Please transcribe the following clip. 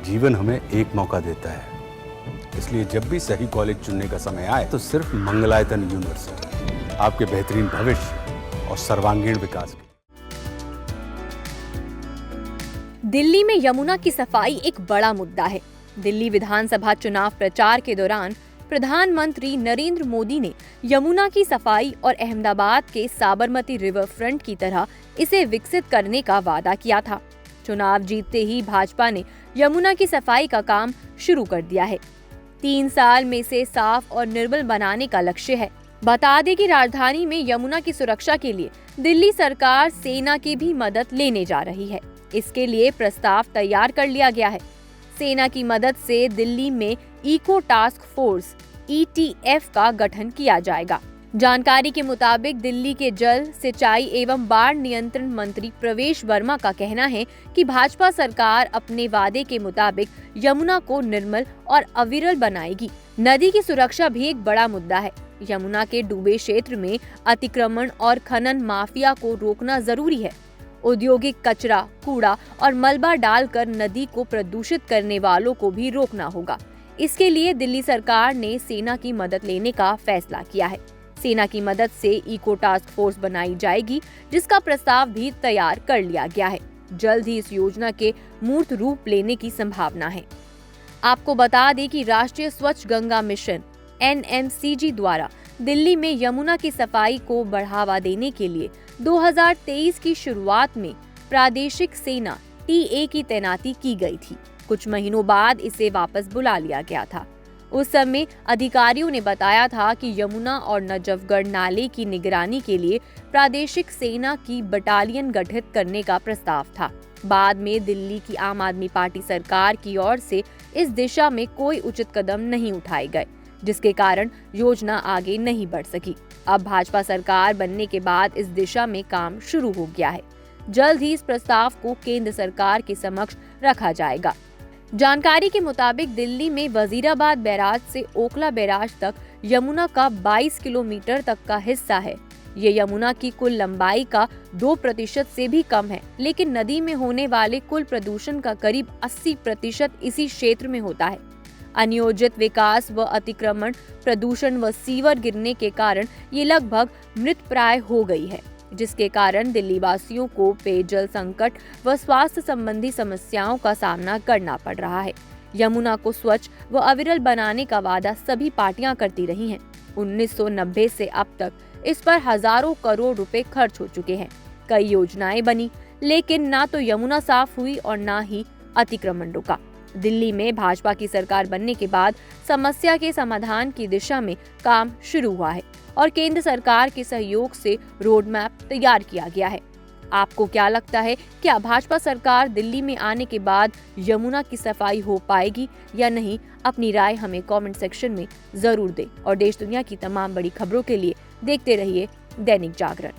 जीवन हमें एक मौका देता है, इसलिए जब भी सही कॉलेज चुनने का समय आए तो सिर्फ मंगलायतन यूनिवर्सिटी आपके बेहतरीन भविष्य और सर्वांगीण विकास के। दिल्ली में यमुना की सफाई एक बड़ा मुद्दा है। दिल्ली विधानसभा चुनाव प्रचार के दौरान प्रधानमंत्री नरेंद्र मोदी ने यमुना की सफाई और अहमदाबाद के साबरमती रिवर फ्रंट की तरह इसे विकसित करने का वादा किया था। चुनाव जीतते ही भाजपा ने यमुना की सफाई का काम शुरू कर दिया है। 3 साल में इसे साफ और निर्मल बनाने का लक्ष्य है। बता दें कि राजधानी में यमुना की सुरक्षा के लिए दिल्ली सरकार सेना की भी मदद लेने जा रही है। इसके लिए प्रस्ताव तैयार कर लिया गया है। सेना की मदद से दिल्ली में इको टास्क फोर्स (ETF) का गठन किया जाएगा। जानकारी के मुताबिक दिल्ली के जल, सिंचाई एवं बाढ़ नियंत्रण मंत्री प्रवेश वर्मा का कहना है कि भाजपा सरकार अपने वादे के मुताबिक यमुना को निर्मल और अविरल बनाएगी। नदी की सुरक्षा भी एक बड़ा मुद्दा है। यमुना के डूबे क्षेत्र में अतिक्रमण और खनन माफिया को रोकना जरूरी है। औद्योगिक कचरा, कूड़ा और मलबा डालकर नदी को प्रदूषित करने वालों को भी रोकना होगा। इसके लिए दिल्ली सरकार ने सेना की मदद लेने का फैसला किया है। सेना की मदद से इको टास्क फोर्स बनाई जाएगी, जिसका प्रस्ताव भी तैयार कर लिया गया है। जल्द ही इस योजना के मूर्त रूप लेने की संभावना है। आपको बता दें कि राष्ट्रीय स्वच्छ गंगा मिशन (NMCG) द्वारा दिल्ली में यमुना की सफाई को बढ़ावा देने के लिए 2023 की शुरुआत में प्रादेशिक सेना TA की तैनाती की गई थी। कुछ महीनों बाद इसे वापस बुला लिया गया था। उस समय अधिकारियों ने बताया था कि यमुना और नजफगढ़ नाले की निगरानी के लिए प्रादेशिक सेना की बटालियन गठित करने का प्रस्ताव था। बाद में दिल्ली की आम आदमी पार्टी सरकार की ओर से इस दिशा में कोई उचित कदम नहीं उठाए गए, जिसके कारण योजना आगे नहीं बढ़ सकी। अब भाजपा सरकार बनने के बाद इस दिशा में काम शुरू हो गया है। जल्द ही इस प्रस्ताव को केंद्र सरकार के समक्ष रखा जाएगा। जानकारी के मुताबिक दिल्ली में वजीराबाद बैराज से ओखला बैराज तक यमुना का 22 किलोमीटर तक का हिस्सा है। ये यमुना की कुल लंबाई का 2% से भी कम है, लेकिन नदी में होने वाले कुल प्रदूषण का करीब 80% इसी क्षेत्र में होता है। अनियोजित विकास व अतिक्रमण, प्रदूषण व सीवर गिरने के कारण ये लगभग मृतप्राय हो गई है, जिसके कारण दिल्ली वासियों को पेयजल संकट व स्वास्थ्य संबंधी समस्याओं का सामना करना पड़ रहा है। यमुना को स्वच्छ व अविरल बनाने का वादा सभी पार्टियां करती रही हैं। 1990 से अब तक इस पर हजारों करोड़ रुपए खर्च हो चुके हैं। कई योजनाएं बनी, लेकिन ना तो यमुना साफ हुई और ना ही अतिक्रमण रुका। दिल्ली में भाजपा की सरकार बनने के बाद समस्या के समाधान की दिशा में काम शुरू हुआ है और केंद्र सरकार के सहयोग से रोड मैप तैयार किया गया है। आपको क्या लगता है, क्या भाजपा सरकार दिल्ली में आने के बाद यमुना की सफाई हो पाएगी या नहीं? अपनी राय हमें कमेंट सेक्शन में जरूर दें और देश दुनिया की तमाम बड़ी खबरों के लिए देखते रहिए दैनिक जागरण।